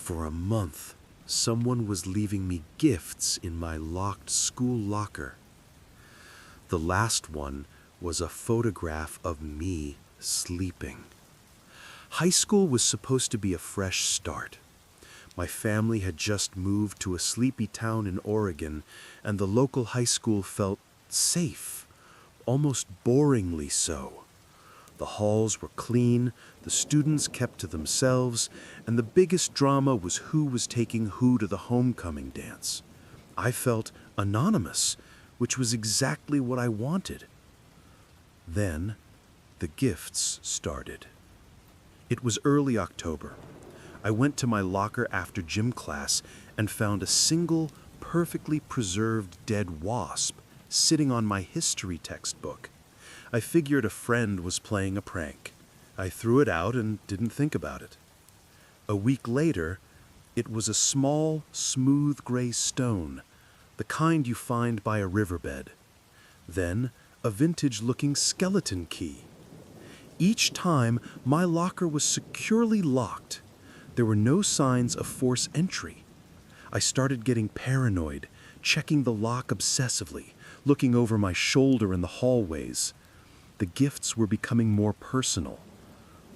For a month, someone was leaving me gifts in my locked school locker. The last one was a photograph of me sleeping. High school was supposed to be a fresh start. My family had just moved to a sleepy town in Oregon, and the local high school felt safe, almost boringly so. The halls were clean, the students kept to themselves, and the biggest drama was who was taking who to the homecoming dance. I felt anonymous, which was exactly what I wanted. Then, the gifts started. It was early October. I went to my locker after gym class and found a single, perfectly preserved dead wasp sitting on my history textbook. I figured a friend was playing a prank. I threw it out and didn't think about it. A week later, it was a small, smooth gray stone, the kind you find by a riverbed. Then, a vintage-looking skeleton key. Each time, my locker was securely locked. There were no signs of forced entry. I started getting paranoid, checking the lock obsessively, looking over my shoulder in the hallways. The gifts were becoming more personal.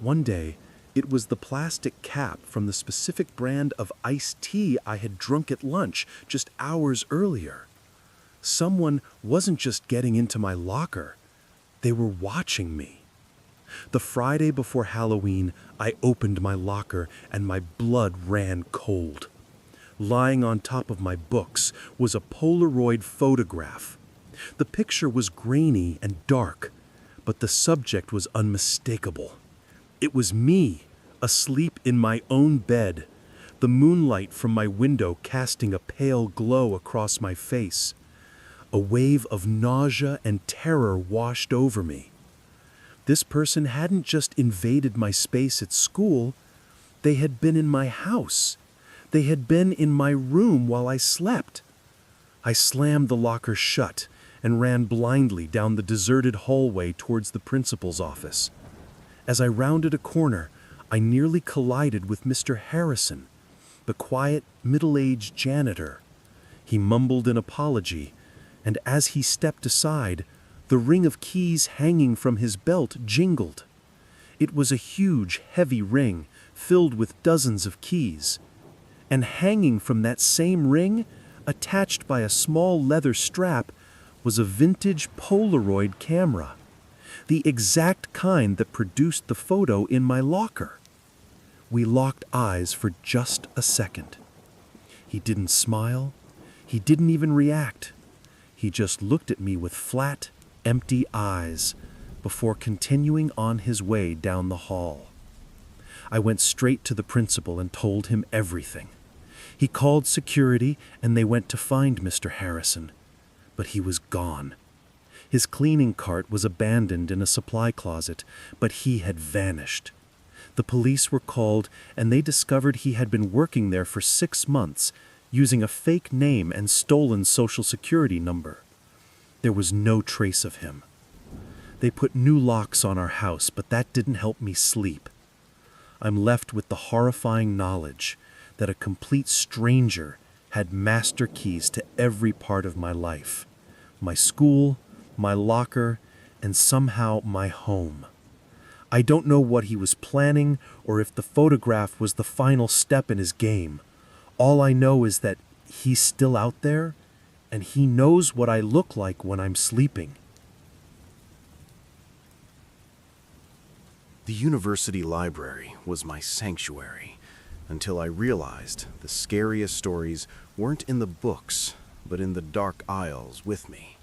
One day, it was the plastic cap from the specific brand of iced tea I had drunk at lunch just hours earlier. Someone wasn't just getting into my locker, they were watching me. The Friday before Halloween, I opened my locker and my blood ran cold. Lying on top of my books was a Polaroid photograph. The picture was grainy and dark, but the subject was unmistakable. It was me, asleep in my own bed, the moonlight from my window casting a pale glow across my face. A wave of nausea and terror washed over me. This person hadn't just invaded my space at school, they had been in my house. They had been in my room while I slept. I slammed the locker shut and ran blindly down the deserted hallway towards the principal's office. As I rounded a corner, I nearly collided with Mr. Harrison, the quiet, middle-aged janitor. He mumbled an apology, and as he stepped aside, the ring of keys hanging from his belt jingled. It was a huge, heavy ring filled with dozens of keys. And hanging from that same ring, attached by a small leather strap, was a vintage Polaroid camera, the exact kind that produced the photo in my locker. We locked eyes for just a second. He didn't smile. He didn't even react. He just looked at me with flat, empty eyes before continuing on his way down the hall. I went straight to the principal and told him everything. He called security and they went to find Mr. Harrison, but he was gone. His cleaning cart was abandoned in a supply closet, but he had vanished. The police were called and they discovered he had been working there for 6 months, using a fake name and stolen social security number. There was no trace of him. They put new locks on our house, but that didn't help me sleep. I'm left with the horrifying knowledge that a complete stranger had master keys to every part of my life. My school, my locker, and somehow my home. I don't know what he was planning or if the photograph was the final step in his game. All I know is that he's still out there, and he knows what I look like when I'm sleeping. The university library was my sanctuary, until I realized the scariest stories weren't in the books, but in the dark aisles with me.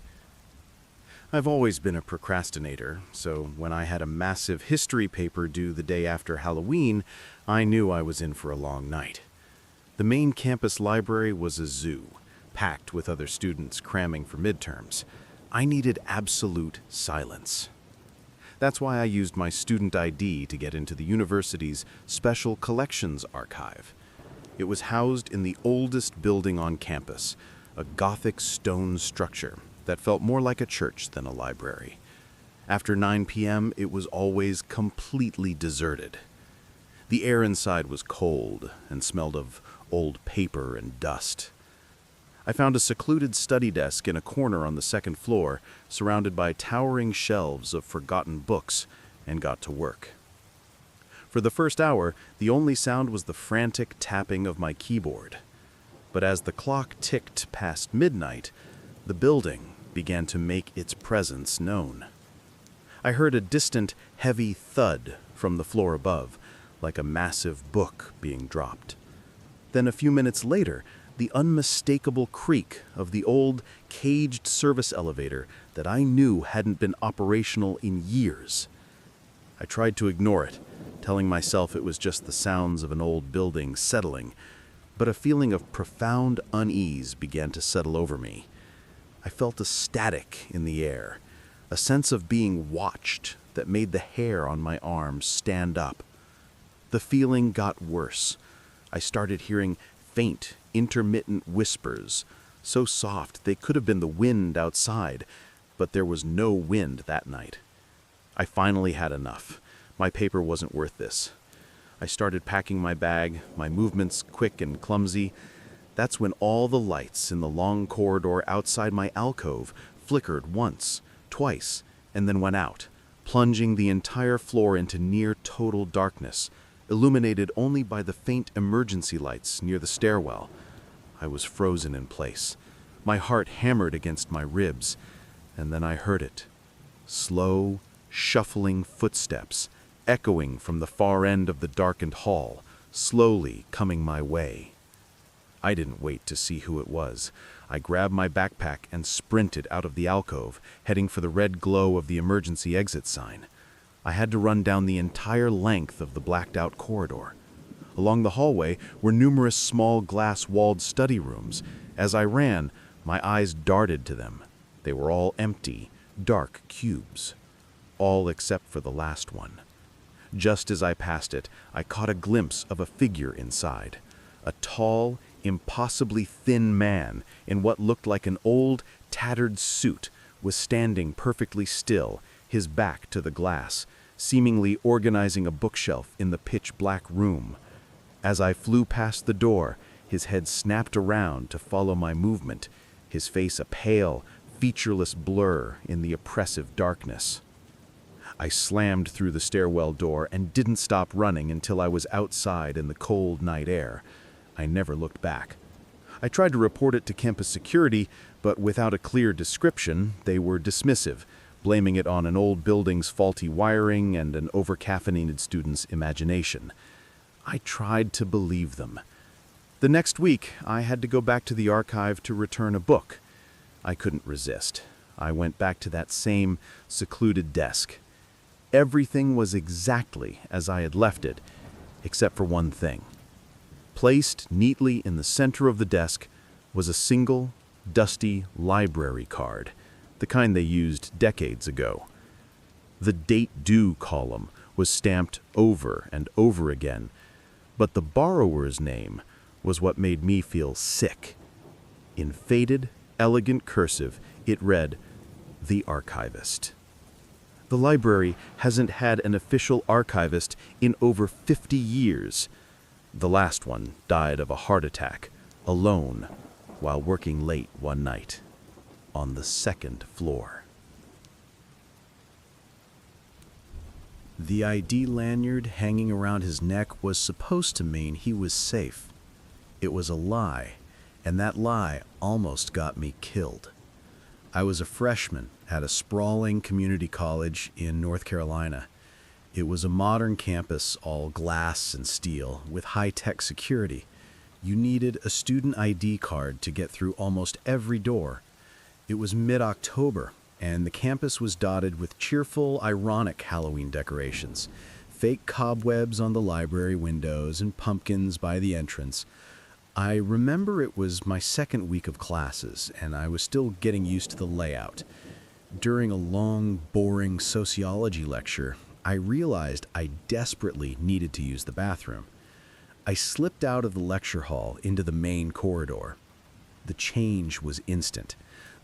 I've always been a procrastinator, so when I had a massive history paper due the day after Halloween, I knew I was in for a long night. The main campus library was a zoo, packed with other students cramming for midterms. I needed absolute silence. That's why I used my student ID to get into the university's Special Collections Archive. It was housed in the oldest building on campus, a Gothic stone structure that felt more like a church than a library. After 9 p.m., it was always completely deserted. The air inside was cold and smelled of old paper and dust. I found a secluded study desk in a corner on the second floor, surrounded by towering shelves of forgotten books, and got to work. For the first hour, the only sound was the frantic tapping of my keyboard. But as the clock ticked past midnight, the building began to make its presence known. I heard a distant, heavy thud from the floor above, like a massive book being dropped. Then a few minutes later, the unmistakable creak of the old, caged service elevator that I knew hadn't been operational in years. I tried to ignore it, telling myself it was just the sounds of an old building settling, but a feeling of profound unease began to settle over me. I felt a static in the air, a sense of being watched that made the hair on my arms stand up. The feeling got worse. I started hearing faint, intermittent whispers, so soft they could have been the wind outside, but there was no wind that night. I finally had enough. My paper wasn't worth this. I started packing my bag, my movements quick and clumsy. That's when all the lights in the long corridor outside my alcove flickered once, twice, and then went out, plunging the entire floor into near total darkness, illuminated only by the faint emergency lights near the stairwell. I was frozen in place. My heart hammered against my ribs, and then I heard it. Slow, shuffling footsteps, echoing from the far end of the darkened hall, slowly coming my way. I didn't wait to see who it was. I grabbed my backpack and sprinted out of the alcove, heading for the red glow of the emergency exit sign. I had to run down the entire length of the blacked-out corridor. Along the hallway were numerous small glass-walled study rooms. As I ran, my eyes darted to them. They were all empty, dark cubes. All except for the last one. Just as I passed it, I caught a glimpse of a figure inside. A tall, impossibly thin man in what looked like an old, tattered suit was standing perfectly still, his back to the glass, seemingly organizing a bookshelf in the pitch-black room. As I flew past the door, his head snapped around to follow my movement, his face a pale, featureless blur in the oppressive darkness. I slammed through the stairwell door and didn't stop running until I was outside in the cold night air. I never looked back. I tried to report it to campus security, but without a clear description, they were dismissive, blaming it on an old building's faulty wiring and an over-caffeinated student's imagination. I tried to believe them. The next week, I had to go back to the archive to return a book. I couldn't resist. I went back to that same secluded desk. Everything was exactly as I had left it, except for one thing. Placed neatly in the center of the desk was a single, dusty library card, the kind they used decades ago. The date due column was stamped over and over again, but the borrower's name was what made me feel sick. In faded, elegant cursive, it read, "The Archivist." The library hasn't had an official archivist in over 50 years. The last one died of a heart attack, alone, while working late one night, on the second floor. The ID lanyard hanging around his neck was supposed to mean he was safe. It was a lie, and that lie almost got me killed. I was a freshman at a sprawling community college in North Carolina. It was a modern campus, all glass and steel, with high-tech security. You needed a student ID card to get through almost every door. It was mid-October, and the campus was dotted with cheerful, ironic Halloween decorations, fake cobwebs on the library windows and pumpkins by the entrance. I remember it was my second week of classes, and I was still getting used to the layout. During a long, boring sociology lecture, I realized I desperately needed to use the bathroom. I slipped out of the lecture hall into the main corridor. The change was instant.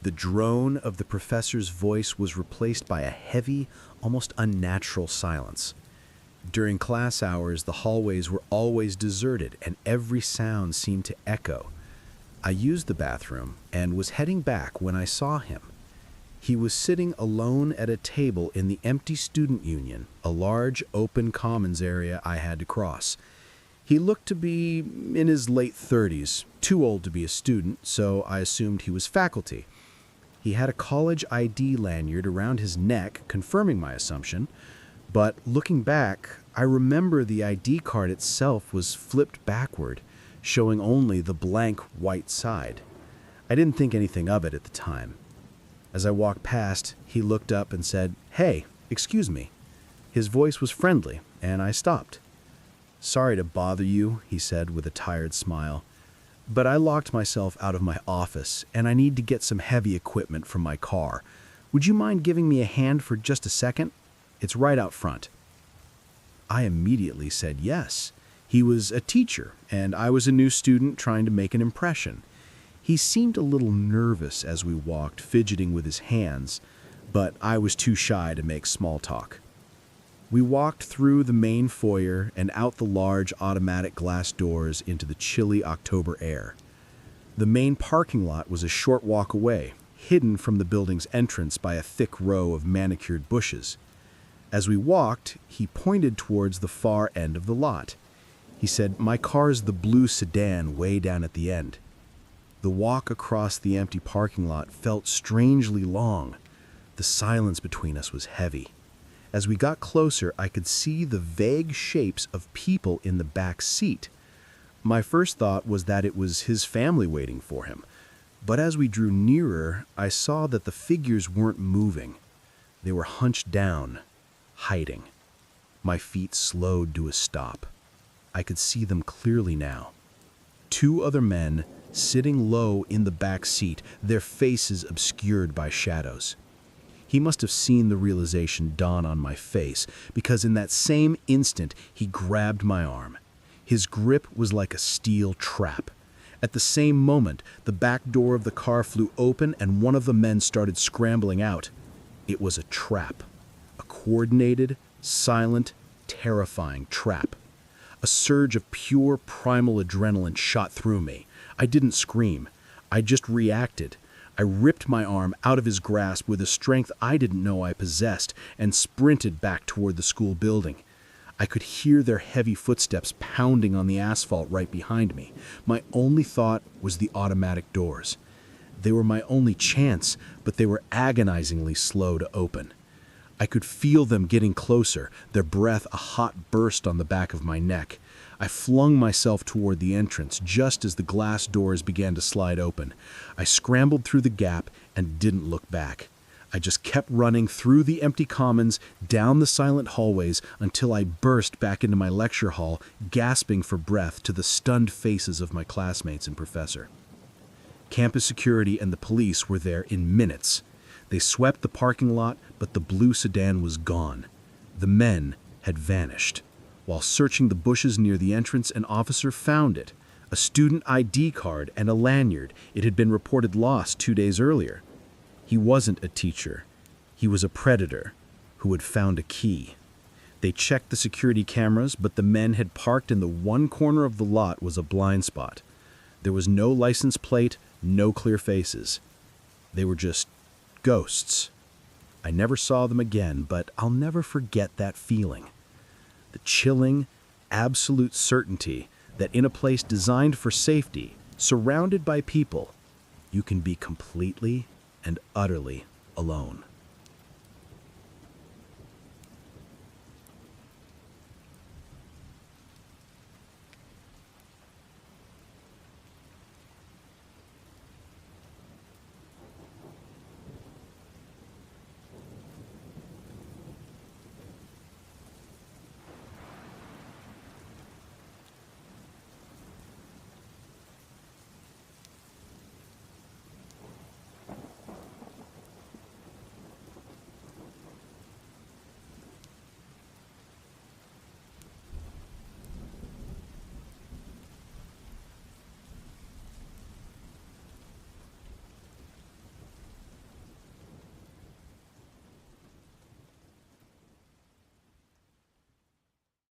The drone of the professor's voice was replaced by a heavy, almost unnatural silence. During class hours, the hallways were always deserted and every sound seemed to echo. I used the bathroom and was heading back when I saw him. He was sitting alone at a table in the empty student union, a large open commons area I had to cross. He looked to be in his late 30s, too old to be a student, so I assumed he was faculty. He had a college ID lanyard around his neck, confirming my assumption, but looking back, I remember the ID card itself was flipped backward, showing only the blank white side. I didn't think anything of it at the time. As I walked past, he looked up and said, "Hey, excuse me." His voice was friendly, and I stopped. "Sorry to bother you," he said with a tired smile, "but I locked myself out of my office, and I need to get some heavy equipment from my car. Would you mind giving me a hand for just a second? It's right out front." I immediately said yes. He was a teacher, and I was a new student trying to make an impression. He seemed a little nervous as we walked, fidgeting with his hands, but I was too shy to make small talk. We walked through the main foyer and out the large automatic glass doors into the chilly October air. The main parking lot was a short walk away, hidden from the building's entrance by a thick row of manicured bushes. As we walked, he pointed towards the far end of the lot. He said, "My car's the blue sedan way down at the end." The walk across the empty parking lot felt strangely long. The silence between us was heavy. As we got closer, I could see the vague shapes of people in the back seat. My first thought was that it was his family waiting for him. But as we drew nearer, I saw that the figures weren't moving. They were hunched down, hiding. My feet slowed to a stop. I could see them clearly now. Two other men sitting low in the back seat, their faces obscured by shadows. He must have seen the realization dawn on my face, because in that same instant, he grabbed my arm. His grip was like a steel trap. At the same moment, the back door of the car flew open and one of the men started scrambling out. It was a trap. A coordinated, silent, terrifying trap. A surge of pure primal adrenaline shot through me. I didn't scream. I just reacted. I ripped my arm out of his grasp with a strength I didn't know I possessed and sprinted back toward the school building. I could hear their heavy footsteps pounding on the asphalt right behind me. My only thought was the automatic doors. They were my only chance, but they were agonizingly slow to open. I could feel them getting closer, their breath a hot burst on the back of my neck. I flung myself toward the entrance just as the glass doors began to slide open. I scrambled through the gap and didn't look back. I just kept running through the empty commons, down the silent hallways, until I burst back into my lecture hall, gasping for breath to the stunned faces of my classmates and professor. Campus security and the police were there in minutes. They swept the parking lot, but the blue sedan was gone. The men had vanished. While searching the bushes near the entrance, an officer found it, a student ID card and a lanyard. It had been reported lost 2 days earlier. He wasn't a teacher. He was a predator who had found a key. They checked the security cameras, but the men had parked in the one corner of the lot was a blind spot. There was no license plate, no clear faces. They were just ghosts. I never saw them again, but I'll never forget that feeling. The chilling, absolute certainty that in a place designed for safety, surrounded by people, you can be completely and utterly alone.